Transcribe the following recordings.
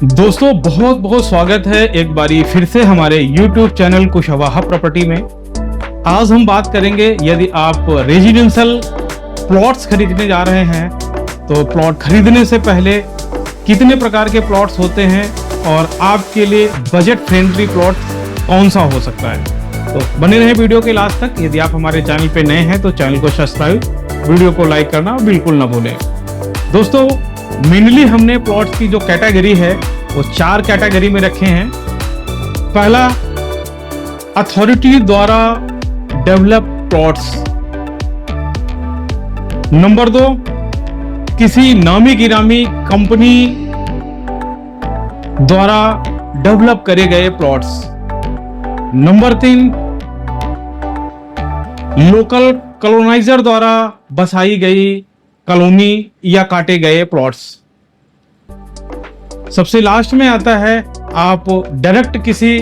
दोस्तों बहुत बहुत स्वागत है एक बारी फिर से हमारे YouTube चैनल कुशवाहा प्रॉपर्टी में। आज हम बात करेंगे यदि आप रेजिडेंशियल प्लॉट्स खरीदने जा रहे हैं तो प्लॉट खरीदने से पहले कितने प्रकार के प्लॉट्स होते हैं और आपके लिए बजट फ्रेंडली प्लॉट कौन सा हो सकता है। तो बने रहें वीडियो के लास्ट तक। यदि आप हमारे चैनल पे नए हैं तो चैनल को सब्सक्राइब, वीडियो को लाइक करना बिल्कुल ना भूलें। दोस्तों मेनली हमने प्लॉट्स की जो कैटेगरी है वो 4 कैटेगरी में रखे हैं। पहला, अथॉरिटी द्वारा डेवलप प्लॉट्स। नंबर 2, किसी नामी गिरामी कंपनी द्वारा डेवलप करे गए प्लॉट्स। नंबर 3, लोकल कॉलोनाइजर द्वारा बसाई गई कॉलोनी या काटे गए प्लॉट्स। सबसे लास्ट में आता है आप डायरेक्ट किसी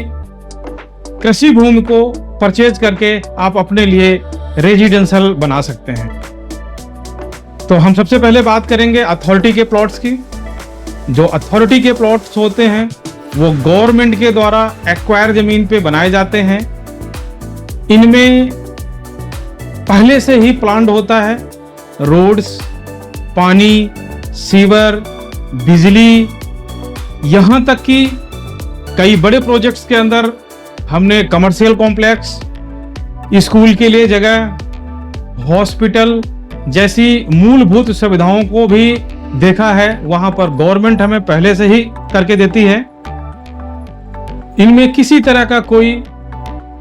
कृषि भूमि को परचेज करके आप अपने लिए रेजिडेंशियल बना सकते हैं। तो हम सबसे पहले बात करेंगे अथॉरिटी के प्लॉट्स की। जो अथॉरिटी के प्लॉट्स होते हैं वो गवर्नमेंट के द्वारा एक्वायर जमीन पे बनाए जाते हैं। इनमें पहले से ही प्लान्ड होता है रोड्स, पानी, सीवर, बिजली, यहाँ तक कि कई बड़े प्रोजेक्ट्स के अंदर हमने कमर्शियल कॉम्प्लेक्स, स्कूल के लिए जगह, हॉस्पिटल जैसी मूलभूत सुविधाओं को भी देखा है। वहां पर गवर्नमेंट हमें पहले से ही करके देती है। इनमें किसी तरह का कोई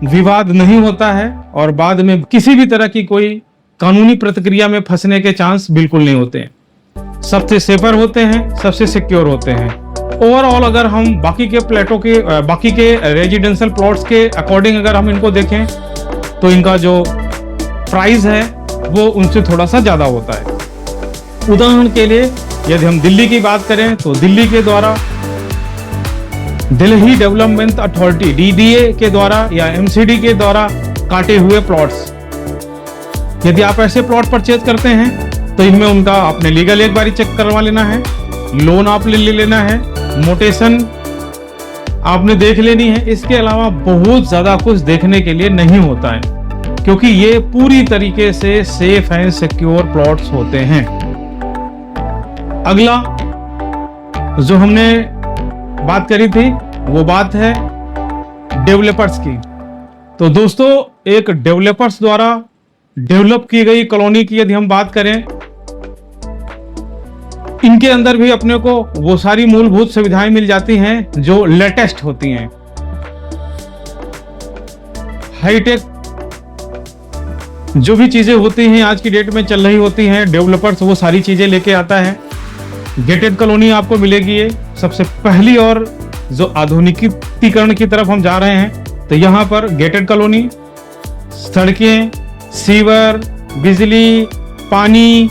विवाद नहीं होता है और बाद में किसी भी तरह की कोई कानूनी प्रक्रिया में फंसने के चांस बिल्कुल नहीं होते हैं। सबसे सेफर होते हैं, सबसे सिक्योर होते हैं। ओवरऑल अगर हम बाकी के रेजिडेंशियल प्लॉट्स के अकॉर्डिंग अगर हम इनको देखें तो इनका जो प्राइस है वो उनसे थोड़ा सा ज्यादा होता है। उदाहरण के लिए यदि हम दिल्ली की बात करें तो दिल्ली के द्वारा दिल्ली डेवलपमेंट अथॉरिटी DDA के द्वारा या MCD के द्वारा काटे हुए प्लॉट्स, यदि आप ऐसे प्लॉट परचेज करते हैं तो इनमें उनका आपने लीगल एक बारी चेक करवा लेना है, लोन आप ले लेना है, मोटेशन आपने देख लेनी है। इसके अलावा बहुत ज्यादा कुछ देखने के लिए नहीं होता है क्योंकि ये पूरी तरीके से सेफ एंड सिक्योर प्लॉट्स होते हैं। अगला जो हमने बात करी थी वो बात है डेवलपर्स की। तो दोस्तों एक डेवलपर्स द्वारा डेवलप की गई कॉलोनी की यदि हम बात करें, इनके अंदर भी अपने को वो सारी मूलभूत सुविधाएं मिल जाती हैं जो लेटेस्ट होती हैं। हाईटेक जो भी चीजें होती हैं आज की डेट में चल रही होती हैं, डेवलपर्स वो सारी चीजें लेके आता है। गेटेड कॉलोनी आपको मिलेगी। ये सबसे पहली और जो आधुनिकीकरण की तरफ हम जा रहे हैं तो यहाँ पर गेटेड कॉलोनी, सड़कें, सीवर, बिजली, पानी,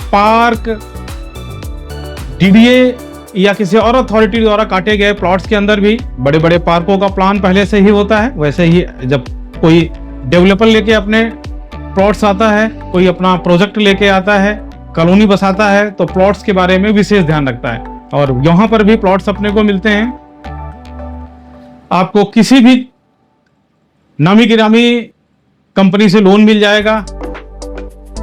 पार्क, DDA या किसी और अथॉरिटी द्वारा काटे गए प्लॉट्स के अंदर भी बड़े बड़े पार्कों का प्लान पहले से ही होता है। वैसे ही जब कोई डेवलपर लेके अपने प्लॉट्स आता है, कोई अपना प्रोजेक्ट लेके आता है, कॉलोनी बसाता है तो प्लॉट्स के बारे में विशेष ध्यान रखता है और यहाँ पर भी प्लॉट्स अपने को मिलते हैं। आपको किसी भी नामी गिरामी कंपनी से लोन मिल जाएगा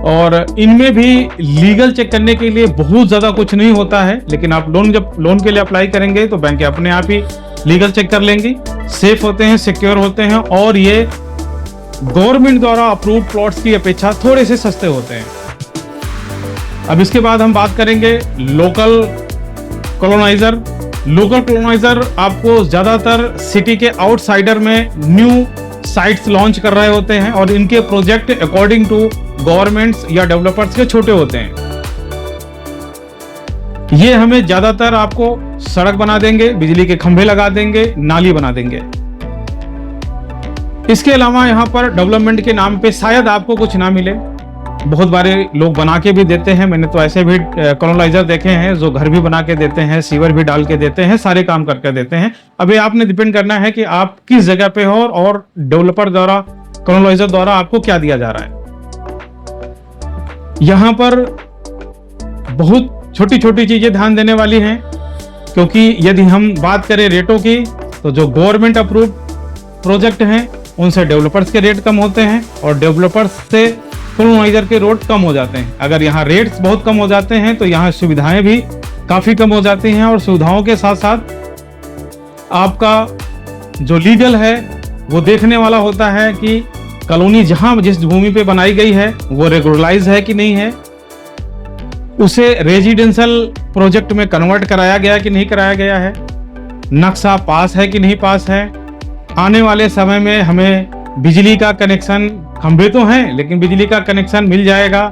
और इनमें भी लीगल चेक करने के लिए बहुत ज्यादा कुछ नहीं होता है, लेकिन आप जब लोन के लिए अप्लाई करेंगे तो बैंक अपने आप ही लीगल चेक कर लेंगी। सेफ होते हैं, सिक्योर होते हैं और ये गवर्नमेंट द्वारा अप्रूव्ड प्लॉट्स की अपेक्षा थोड़े से सस्ते होते हैं। अब इसके बाद हम बात करेंगे लोकल कॉलोनाइजर। लोकल कॉलोनाइजर आपको ज्यादातर सिटी के आउटसाइडर में न्यू साइट्स लॉन्च कर रहे होते हैं और इनके प्रोजेक्ट अकॉर्डिंग टू गवर्नमेंट्स या डेवलपर्स के छोटे होते हैं। ये हमें ज्यादातर आपको सड़क बना देंगे, बिजली के खंभे लगा देंगे, नाली बना देंगे। इसके अलावा यहाँ पर डेवलपमेंट के नाम पे शायद आपको कुछ ना मिले। बहुत बारे लोग बना के भी देते हैं। मैंने तो ऐसे भी कॉलोनाइजर देखे हैं जो घर भी बना के देते हैं, सीवर भी डाल के देते हैं, सारे काम करके देते हैं। अभी आपने डिपेंड करना है कि आप किस जगह पे हो और डेवलपर द्वारा, कॉलोनाइजर द्वारा आपको क्या दिया जा रहा है। यहाँ पर बहुत छोटी छोटी चीजें ध्यान देने वाली हैं। क्योंकि यदि हम बात करें रेटों की, तो जो गवर्नमेंट अप्रूव प्रोजेक्ट हैं उनसे डेवलपर्स के रेट कम होते हैं और डेवलपर्स से कॉलोनाइजर के रेट कम हो जाते हैं। अगर यहाँ रेट्स बहुत कम हो जाते हैं तो यहाँ सुविधाएं भी काफ़ी कम हो जाती हैं, और सुविधाओं के साथ साथ आपका जो लीगल है वो देखने वाला होता है कि कॉलोनी जहाँ जिस भूमि पे बनाई गई है वो रेगुलराइज है कि नहीं है, उसे रेजिडेंशियल प्रोजेक्ट में कन्वर्ट कराया गया कि नहीं कराया गया है, नक्शा पास है कि नहीं पास है। आने वाले समय में हमें बिजली का कनेक्शन, खंभे तो हैं लेकिन बिजली का कनेक्शन मिल जाएगा,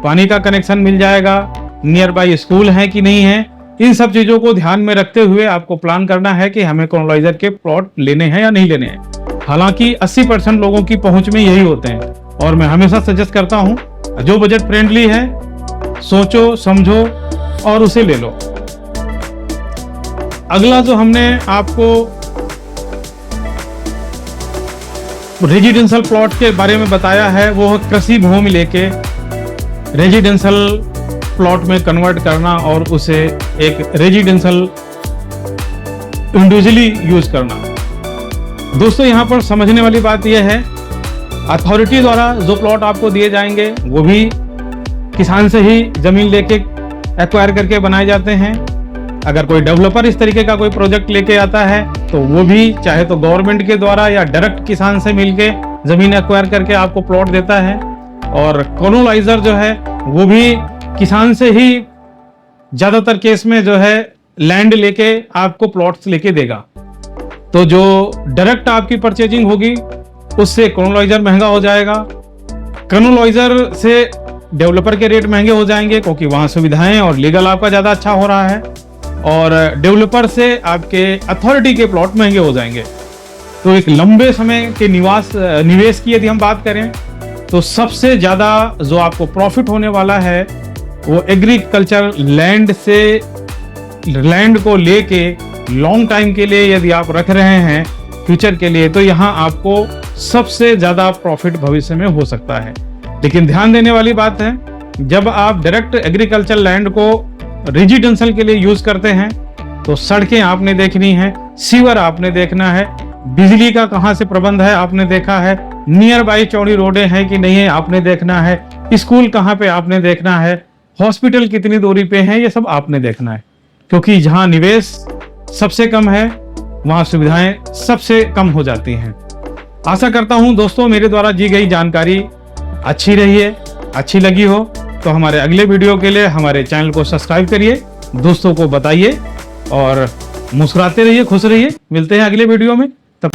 पानी का कनेक्शन मिल जाएगा, नियर बाई स्कूल है कि नहीं है। इन सब चीज़ों को ध्यान में रखते हुए आपको प्लान करना है कि हमें कॉलोनाइजर के प्लॉट लेने हैं या नहीं लेने हैं। हालांकि 80% लोगों की पहुंच में यही होते हैं, और मैं हमेशा सजेस्ट करता हूं जो बजट फ्रेंडली है सोचो समझो और उसे ले लो। अगला जो हमने आपको रेजिडेंशियल प्लॉट के बारे में बताया है वो है कृषि भूमि लेके रेजिडेंशियल प्लॉट में कन्वर्ट करना और उसे एक रेजिडेंशियल इंडिविजुअली यूज करना। दोस्तों यहाँ पर समझने वाली बात यह है, अथॉरिटी द्वारा जो प्लॉट आपको दिए जाएंगे वो भी किसान से ही जमीन लेके एक्वायर करके बनाए जाते हैं। अगर कोई डेवलपर इस तरीके का कोई प्रोजेक्ट लेके आता है तो वो भी चाहे तो गवर्नमेंट के द्वारा या डायरेक्ट किसान से मिलके जमीन एक्वायर करके आपको प्लॉट देता है, और कॉलोनाइजर जो है वो भी किसान से ही ज्यादातर केस में जो है लैंड लेके आपको प्लॉट्स लेके देगा। तो जो डायरेक्ट आपकी परचेजिंग होगी उससे कॉलोनाइजर महंगा हो जाएगा, कॉलोनाइजर से डेवलपर के रेट महंगे हो जाएंगे क्योंकि वहां सुविधाएं और लीगल आपका ज्यादा अच्छा हो रहा है, और डेवलपर से आपके अथॉरिटी के प्लॉट महंगे हो जाएंगे। तो एक लंबे समय के निवेश की यदि हम बात करें तो सबसे ज्यादा जो आपको प्रॉफिट होने वाला है वो एग्रीकल्चर लैंड से, लैंड को लेके लॉन्ग टाइम के लिए यदि आप रख रहे हैं फ्यूचर के लिए, तो यहाँ आपको सबसे ज्यादा प्रॉफिट भविष्य में हो सकता है। लेकिन ध्यान देने वाली बात है, जब आप डायरेक्ट एग्रीकल्चर लैंड को रेजिडेंशियल के लिए यूज करते हैं तो सड़कें आपने देखनी है, सीवर आपने देखना है, बिजली का कहाँ से प्रबंध है आपने देखा है, नियर बाई चौड़ी रोडें हैं कि नहीं है आपने देखना है, स्कूल कहाँ पे आपने देखना है, हॉस्पिटल कितनी दूरी पे है, ये सब आपने देखना है। क्योंकि जहाँ निवेश सबसे कम है वहाँ सुविधाएं सबसे कम हो जाती हैं। आशा करता हूँ दोस्तों मेरे द्वारा दी गई जानकारी अच्छी रही है, अच्छी लगी हो तो हमारे अगले वीडियो के लिए हमारे चैनल को सब्सक्राइब करिए, दोस्तों को बताइए और मुस्कुराते रहिए, खुश रहिए। मिलते हैं अगले वीडियो में, तब